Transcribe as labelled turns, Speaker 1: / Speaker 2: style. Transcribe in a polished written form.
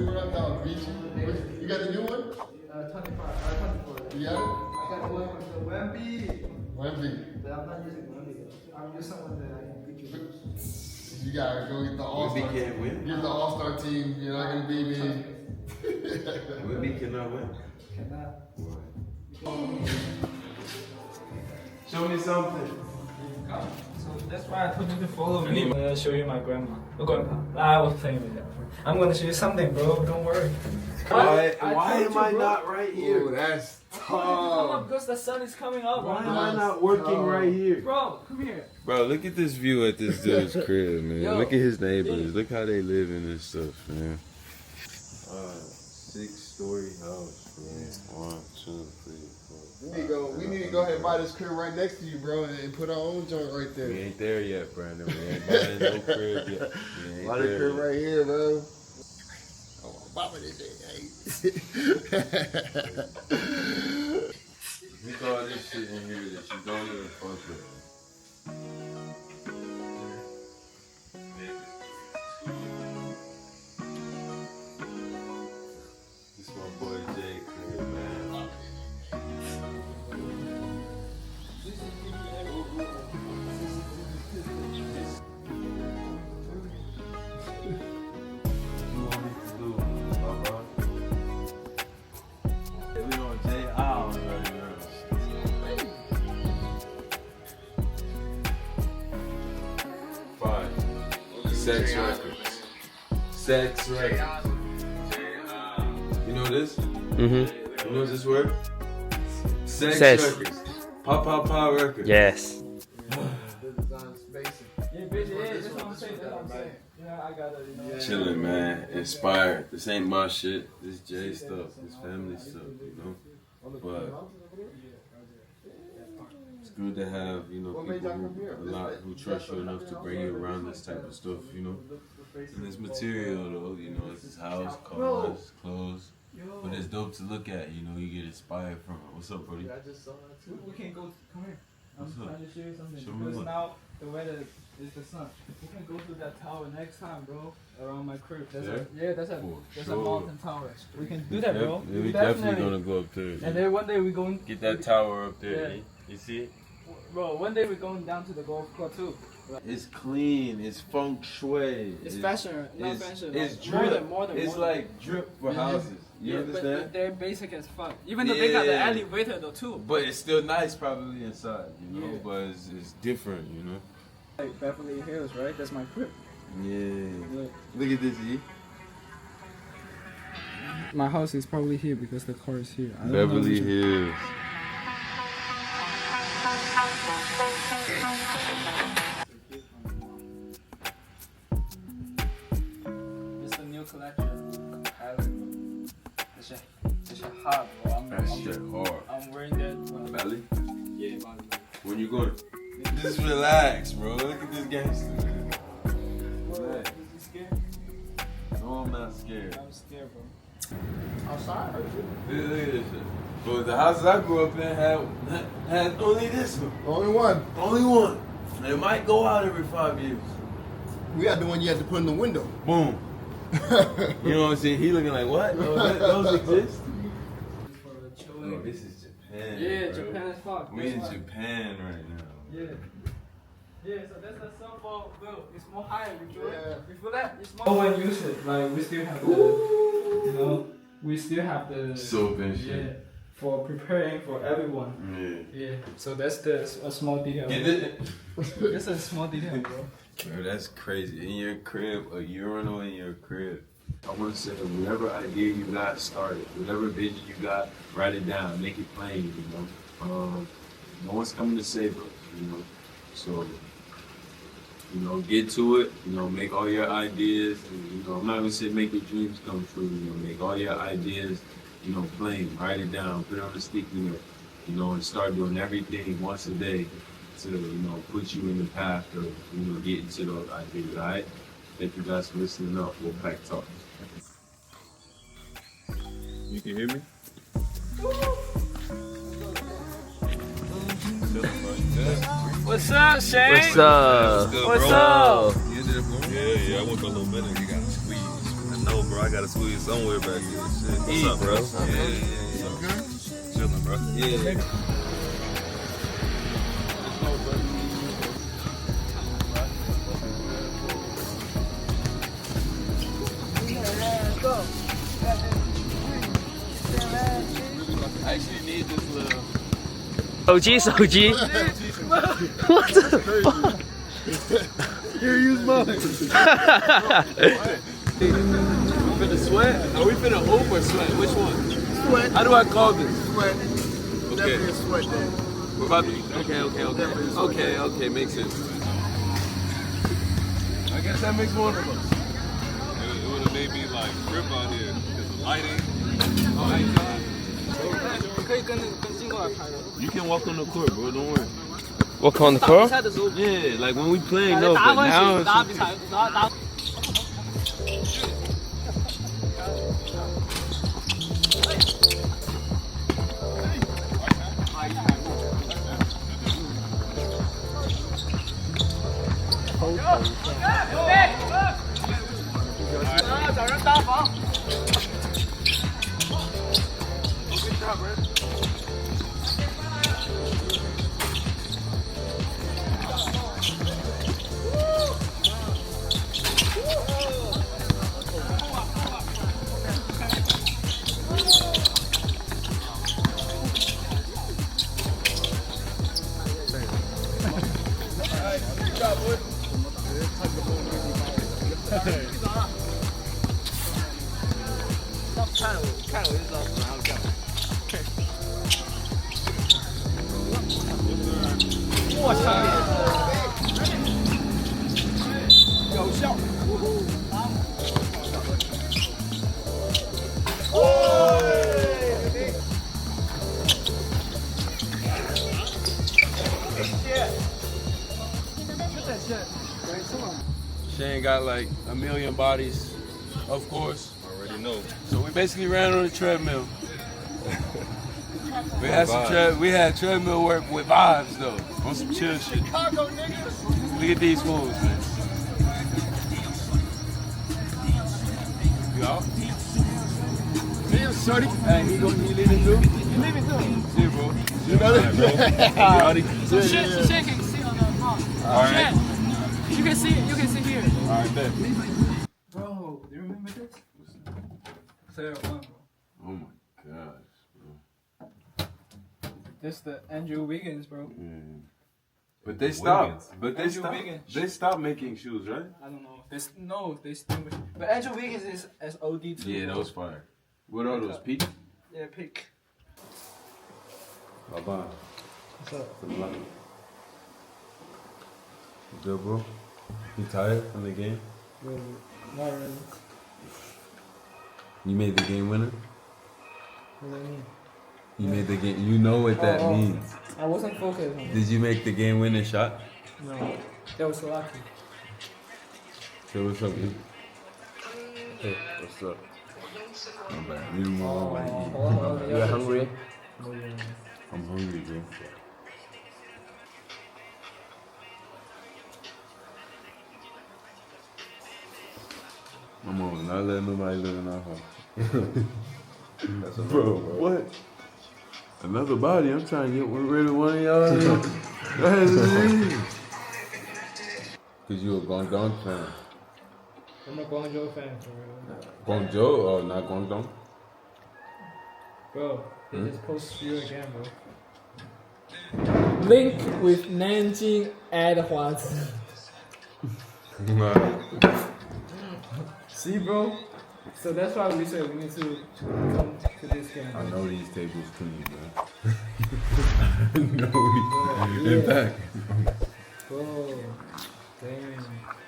Speaker 1: what up, dog? Beach. You got the new one?
Speaker 2: 24.
Speaker 1: You got it?
Speaker 2: I got one with the Wemby.
Speaker 1: Wemby.
Speaker 2: But I'm not using Wemby. I'm using one that I can beat you with.
Speaker 1: You gotta go get the All-Star.
Speaker 3: Wemby can't win.
Speaker 1: Get the All-Star team. You're not gonna beat me.
Speaker 3: Wemby cannot win.
Speaker 2: Cannot.
Speaker 3: Show me something.
Speaker 2: So that's why I told you to follow me. I'm gonna show you my grandma. Grandpa. I was playing with that. I'm gonna show you something, bro. Don't worry.
Speaker 3: Why am I not right here?
Speaker 1: Ooh, that's
Speaker 2: Come up
Speaker 1: tough.
Speaker 2: because the sun is coming up.
Speaker 3: Why am I not working right here?
Speaker 2: Bro, come here.
Speaker 4: Bro, look at this view at this dude's crib, man.
Speaker 2: Yo.
Speaker 4: Look at his neighbors. Look how they live in this stuff, man.
Speaker 3: 6-story house, bro. 1, 2, 3, 4.
Speaker 1: We need to go ahead and buy this crib right next to you, bro, and put our own joint right there.
Speaker 4: We ain't there yet, Brandon. We ain't buying no crib yet. We ain't
Speaker 1: Buy the
Speaker 4: there
Speaker 1: crib
Speaker 4: yet.
Speaker 1: right here, bro. Oh, Baba did that.
Speaker 4: We call this shit in here that you don't even fuck with. This my boy Jay crib, man. Sex records. Sex records. You know this?
Speaker 5: Mm-hmm.
Speaker 4: You know this word? Sex
Speaker 5: Sex.
Speaker 4: records. Pa records.
Speaker 5: Yes.
Speaker 2: Yeah, bitch, yeah, that's what I'm saying. That's what I'm saying. Yeah, I got it. You know.
Speaker 4: Chilling, man. Inspired. This ain't my shit. This Jay stuff. This family stuff, you know? But it's good to have, you know, people who trust you enough to bring you around this type of stuff, you know? And it's material, though, you know? It's his house, cars, clothes. But it's dope to look at, you know? You get inspired from it. What's up, buddy?
Speaker 2: We can go. Come here. I'm
Speaker 4: What's up?
Speaker 2: trying to show you something.
Speaker 4: Show me
Speaker 2: Because
Speaker 4: what?
Speaker 2: now the weather is the sun. We can go to that tower next time, bro. Around my crib. That's
Speaker 4: There?
Speaker 2: that's a
Speaker 4: For
Speaker 2: that's
Speaker 4: sure.
Speaker 2: a mountain tower. We can do that, bro.
Speaker 4: Yeah, we definitely gonna go up there.
Speaker 2: And then one day we going.
Speaker 4: Get that tower up there.
Speaker 2: Yeah.
Speaker 4: You see it?
Speaker 2: Bro, one day we're going down to the golf course too.
Speaker 4: It's clean. It's feng shui.
Speaker 2: It's fashion, not fashion.
Speaker 4: It's
Speaker 2: like,
Speaker 4: drip.
Speaker 2: more than.
Speaker 4: It's like drip for houses. You
Speaker 2: Yeah,
Speaker 4: understand?
Speaker 2: but they're basic as fuck. Even though they got the
Speaker 4: Yeah.
Speaker 2: elevator though too.
Speaker 4: But it's still nice probably inside, you know?
Speaker 2: Yeah.
Speaker 4: But it's different, you know?
Speaker 2: Like Beverly Hills, right? That's my crib.
Speaker 4: Yeah.
Speaker 2: Look.
Speaker 4: Look at this, E.
Speaker 2: My house is probably here because the car is here. I don't know
Speaker 4: Beverly
Speaker 2: which-
Speaker 4: Hills.
Speaker 2: It's a new collection. It's a hard, bro.
Speaker 4: That shit hard.
Speaker 2: I'm wearing that.
Speaker 4: Belly?
Speaker 2: Yeah, Bali.
Speaker 4: When you going? Just relax, bro. Look at this gangster. Relax.
Speaker 2: Is you scared?
Speaker 4: No, I'm not scared.
Speaker 2: I'm scared, bro.
Speaker 1: Outside.
Speaker 4: Look at this shit. But the houses I grew up in had only this one.
Speaker 1: Only one.
Speaker 4: Only one. And it might go out every 5 years.
Speaker 1: We got the one you had to put in the window.
Speaker 4: Boom. You know what I'm saying? He looking like, what? Those exist?
Speaker 2: For chilling.
Speaker 4: Oh, this is Japan.
Speaker 2: Yeah,
Speaker 4: bro.
Speaker 2: Japan is fuck.
Speaker 4: We in Japan right now.
Speaker 2: Yeah. Yeah, so that's a softball bill. It's more higher, you feel
Speaker 1: Yeah.
Speaker 2: it? You feel that? It's more. No one use it. Like we still have the, you know, we still have the
Speaker 4: Soap and shit.
Speaker 2: yeah, for preparing for everyone.
Speaker 4: Yeah.
Speaker 2: Yeah. So that's a small detail.
Speaker 4: Get it?
Speaker 2: That's a small detail, bro.
Speaker 4: Bro, that's crazy. In your crib, a urinal in your crib. I want to say, whatever idea you got started, whatever vision you got, write it down, make it plain, you know. No one's coming to save us, you know. So, you know, get to it, you know, make all your ideas, and, you know, I'm not gonna say make your dreams come true, you know, make all your ideas, you know, plain, write it down, put it on a sticky note, you know, and start doing everything once a day to, you know, put you in the path of, you know, getting to those ideas, all right? Thank you guys for listening up. We'll pack talk. You can hear me?
Speaker 2: What's up, Shane?
Speaker 5: What's up?
Speaker 2: What's up?
Speaker 6: Yeah, I went for a little minute. You got to squeeze.
Speaker 3: know, bro. I gotta squeeze somewhere back here. Shit. What's up, bro? Yeah. Chilling, bro. Yeah. I actually need this little.
Speaker 5: 手机 What the fuck?
Speaker 1: Here, use mine.
Speaker 3: We finna sweat? Are we finna hoop or sweat? Which one?
Speaker 1: Sweat.
Speaker 3: How do I call this?
Speaker 1: Sweat.
Speaker 3: Okay.
Speaker 1: Definitely a sweat day.
Speaker 3: We're about to. Okay. Makes sense. I guess that makes one of us. It would have made me like grip out here because the lighting. Oh my god. You can walk on the court, bro. Don't worry.
Speaker 5: Walk on the court?
Speaker 3: Yeah, like when we playing, no, but now it's Shane got like a million bodies, of course.
Speaker 4: Already know.
Speaker 3: So we basically ran on a treadmill. We had we had treadmill work with vibes though, on some chill shit. Look at these fools, man. You out?
Speaker 1: Damn, shorty.
Speaker 3: Hey, he leaving too?
Speaker 1: You leaving too?
Speaker 3: See, bro.
Speaker 1: You know that?
Speaker 3: You ready?
Speaker 6: Shit can see on the mom.
Speaker 3: All right.
Speaker 6: You can see here.
Speaker 3: All right, bet.
Speaker 2: Bro, do you remember this? Player 1, bro.
Speaker 3: Oh my gosh, bro.
Speaker 2: This the Andrew Wiggins, bro.
Speaker 3: But they stopped. But they
Speaker 2: Andrew
Speaker 3: stopped.
Speaker 2: Wiggins.
Speaker 3: They stopped making shoes, right?
Speaker 2: I don't know. They still. But Andrew Wiggins is SOD too.
Speaker 3: Yeah,
Speaker 2: bro.
Speaker 3: those fire. What are those? Peach?
Speaker 2: Yeah, pick.
Speaker 3: Bye-bye.
Speaker 2: What's up?
Speaker 3: Good, bro. You tired from the game?
Speaker 2: Not really.
Speaker 3: You made the game winner?
Speaker 2: What do I mean?
Speaker 3: You made the game. You know what that means.
Speaker 2: I wasn't focused on it.
Speaker 3: Did you make the game winning shot?
Speaker 2: No. That was lucky.
Speaker 3: So what's up, dude? Hey, what's up? Not bad. You
Speaker 2: You're
Speaker 3: hungry?
Speaker 2: Oh, yeah.
Speaker 3: I'm hungry, bro. Come on, not letting nobody live in our house. Bro, what? Another body? I'm trying to get rid of one of y'all. Because you a Guangdong fan.
Speaker 2: I'm a Guangzhou fan for real.
Speaker 3: Guangzhou or not Guangdong?
Speaker 2: Bro, they just post you again, bro. Link with Nanjing at Huazi. See, bro? So that's why we said we need to come to this game.
Speaker 3: I know these tables clean, man. No, in fact.
Speaker 2: Bro, damn.